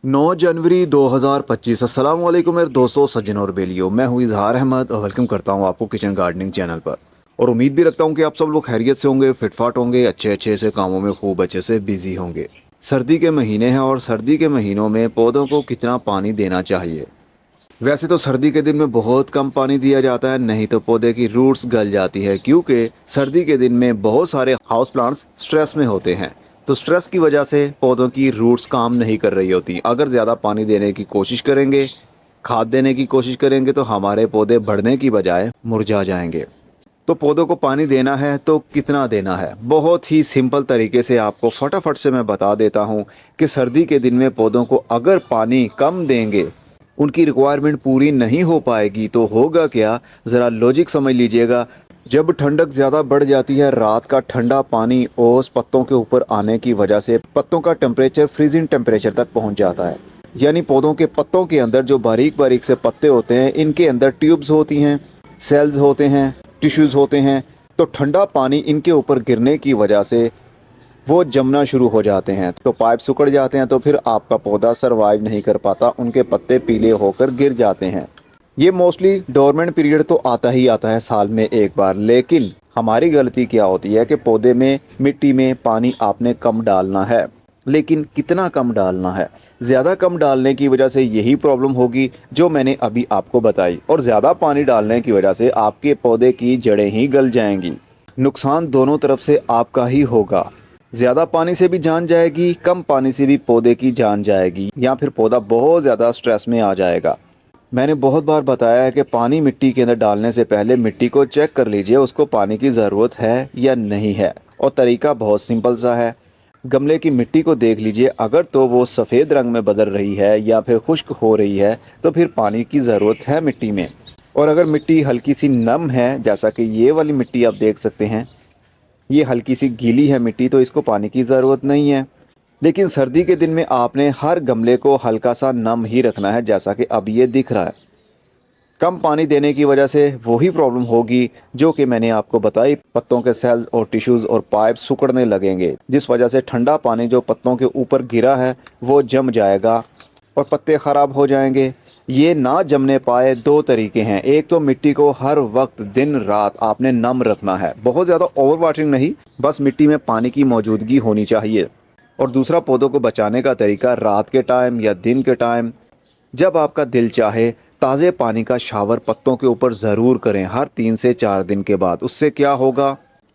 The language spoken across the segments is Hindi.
9 जनवरी 2025। अस्सलाम वालेकुम मेरे दोस्तों, सज्जनों और बेलियों। मैं हूँ इजहार अहमद और वेलकम करता हूँ आपको किचन गार्डनिंग चैनल पर। और उम्मीद भी रखता हूँ कि आप सब लोग खैरियत से होंगे, फिटफाट होंगे, अच्छे अच्छे से कामों में खूब अच्छे से बिजी होंगे। सर्दी के महीने हैं और सर्दी के महीनों में पौधों को कितना पानी देना चाहिए। वैसे तो सर्दी के दिन में बहुत कम पानी दिया जाता है, नहीं तो पौधे की रूट्स गल जाती है, क्योंकि सर्दी के दिन में बहुत सारे हाउस प्लांट्स स्ट्रेस में होते हैं। तो स्ट्रेस की वजह से पौधों की रूट्स काम नहीं कर रही होती। अगर ज़्यादा पानी देने की कोशिश करेंगे, खाद देने की कोशिश करेंगे, तो हमारे पौधे बढ़ने की बजाय मुरझा जाएंगे। तो पौधों को पानी देना है तो कितना देना है, बहुत ही सिंपल तरीके से आपको फटाफट से मैं बता देता हूँ कि सर्दी के दिन में पौधों को अगर पानी कम देंगे, उनकी रिक्वायरमेंट पूरी नहीं हो पाएगी, तो होगा क्या, ज़रा लॉजिक समझ लीजिएगा। जब ठंडक ज़्यादा बढ़ जाती है, रात का ठंडा पानी ओस पत्तों के ऊपर आने की वजह से पत्तों का टेम्परेचर फ्रीजिंग टेम्परेचर तक पहुंच जाता है। यानी पौधों के पत्तों के अंदर जो बारीक बारीक से पत्ते होते हैं, इनके अंदर ट्यूब्स होती हैं, सेल्स होते हैं, टिश्यूज़ होते हैं। तो ठंडा पानी इनके ऊपर गिरने की वजह से वो जमना शुरू हो जाते हैं, तो पाइप सिकुड़ जाते हैं, तो फिर आपका पौधा सरवाइव नहीं कर पाता, उनके पत्ते पीले होकर गिर जाते हैं। ये मोस्टली डोरमेंट पीरियड तो आता ही आता है साल में एक बार। लेकिन हमारी गलती क्या होती है कि पौधे में मिट्टी में पानी आपने कम डालना है, लेकिन कितना कम डालना है। ज़्यादा कम डालने की वजह से यही प्रॉब्लम होगी जो मैंने अभी आपको बताई, और ज़्यादा पानी डालने की वजह से आपके पौधे की जड़ें ही गल जाएंगी। नुकसान दोनों तरफ से आपका ही होगा। ज़्यादा पानी से भी जान जाएगी, कम पानी से भी पौधे की जान जाएगी, या फिर पौधा बहुत ज़्यादा स्ट्रेस में आ जाएगा। मैंने बहुत बार बताया है कि पानी मिट्टी के अंदर डालने से पहले मिट्टी को चेक कर लीजिए, उसको पानी की ज़रूरत है या नहीं है। और तरीका बहुत सिंपल सा है। गमले की मिट्टी को देख लीजिए, अगर तो वो सफ़ेद रंग में बदल रही है या फिर खुश्क हो रही है, तो फिर पानी की ज़रूरत है मिट्टी में। और अगर मिट्टी हल्की सी नम है, जैसा कि ये वाली मिट्टी आप देख सकते हैं, ये हल्की सी गीली है मिट्टी, तो इसको पानी की ज़रूरत नहीं है। लेकिन सर्दी के दिन में आपने हर गमले को हल्का सा नम ही रखना है, जैसा कि अब ये दिख रहा है। कम पानी देने की वजह से वही प्रॉब्लम होगी जो कि मैंने आपको बताई, पत्तों के सेल्स और टिश्यूज़ और पाइप सिकुड़ने लगेंगे, जिस वजह से ठंडा पानी जो पत्तों के ऊपर गिरा है वो जम जाएगा और पत्ते ख़राब हो जाएंगे। ये ना जमने पाए, दो तरीके हैं। एक तो मिट्टी को हर वक्त दिन रात आपने नम रखना है, बहुत ज़्यादा ओवर वाटरिंग नहीं, बस मिट्टी में पानी की मौजूदगी होनी चाहिए। और दूसरा, पौधों को बचाने का तरीका, रात के टाइम या दिन के टाइम जब आपका दिल चाहे, ताज़े पानी का शावर पत्तों के ऊपर ज़रूर करें हर 3 से 4 दिन के बाद। उससे क्या होगा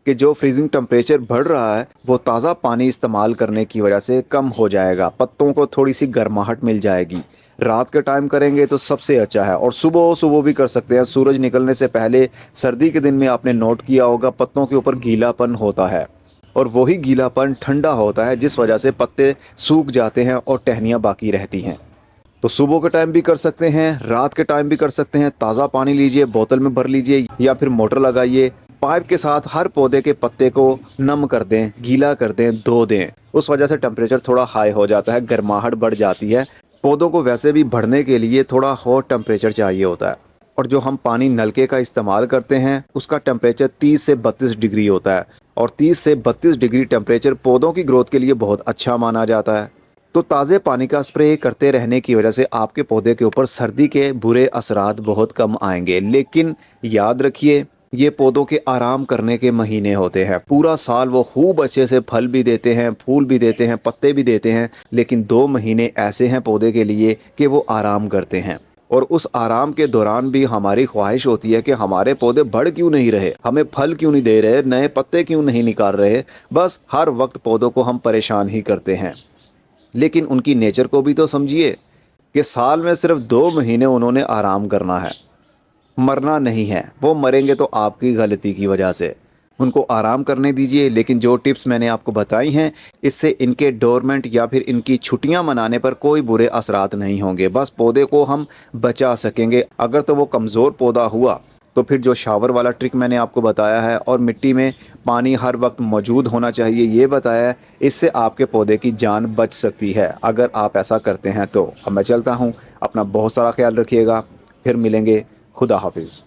कि जो फ्रीजिंग टेम्परेचर बढ़ रहा है वो ताज़ा पानी इस्तेमाल करने की वजह से कम हो जाएगा, पत्तों को थोड़ी सी गर्माहट मिल जाएगी। रात के टाइम करेंगे तो सबसे अच्छा है, और सुबह सुबह भी कर सकते हैं, सूरज निकलने से पहले। सर्दी के दिन में आपने नोट किया होगा पत्तों के ऊपर गीलापन होता है, और वही गीलापन ठंडा होता है, जिस वजह से पत्ते सूख जाते हैं और टहनियाँ बाकी रहती हैं। तो सुबह के टाइम भी कर सकते हैं, रात के टाइम भी कर सकते हैं। ताज़ा पानी लीजिए, बोतल में भर लीजिए या फिर मोटर लगाइए, पाइप के साथ हर पौधे के पत्ते को नम कर दें, गीला कर दें, धो दें। उस वजह से टेम्परेचर थोड़ा हाई हो जाता है, गर्माहट बढ़ जाती है। पौधों को वैसे भी बढ़ने के लिए थोड़ा हॉट टेम्परेचर चाहिए होता है, और जो हम पानी नलके का इस्तेमाल करते हैं उसका टेम्परेचर 30 से 32 डिग्री होता है, और 30 से 32 डिग्री टेम्परेचर पौधों की ग्रोथ के लिए बहुत अच्छा माना जाता है। तो ताज़े पानी का स्प्रे करते रहने की वजह से आपके पौधे के ऊपर सर्दी के बुरे असरात बहुत कम आएंगे। लेकिन याद रखिए, ये पौधों के आराम करने के महीने होते हैं। पूरा साल वो खूब अच्छे से फल भी देते हैं, फूल भी देते हैं, पत्ते भी देते हैं, लेकिन 2 महीने ऐसे हैं पौधे के लिए कि वो आराम करते हैं। और उस आराम के दौरान भी हमारी ख्वाहिश होती है कि हमारे पौधे बढ़ क्यों नहीं रहे, हमें फल क्यों नहीं दे रहे, नए पत्ते क्यों नहीं निकाल रहे। बस हर वक्त पौधों को हम परेशान ही करते हैं। लेकिन उनकी नेचर को भी तो समझिए कि साल में सिर्फ 2 महीने उन्होंने आराम करना है, मरना नहीं है। वो मरेंगे तो आपकी गलती की वजह से। उनको आराम करने दीजिए। लेकिन जो टिप्स मैंने आपको बताई हैं, इससे इनके डोरमेंट या फिर इनकी छुट्टियां मनाने पर कोई बुरे असरात नहीं होंगे। बस पौधे को हम बचा सकेंगे। अगर तो वो कमज़ोर पौधा हुआ तो फिर जो शावर वाला ट्रिक मैंने आपको बताया है, और मिट्टी में पानी हर वक्त मौजूद होना चाहिए ये बताया है, इससे आपके पौधे की जान बच सकती है अगर आप ऐसा करते हैं तो। अब मैं चलता हूँ, अपना बहुत सारा ख्याल रखिएगा, फिर मिलेंगे। खुदा हाफिज़।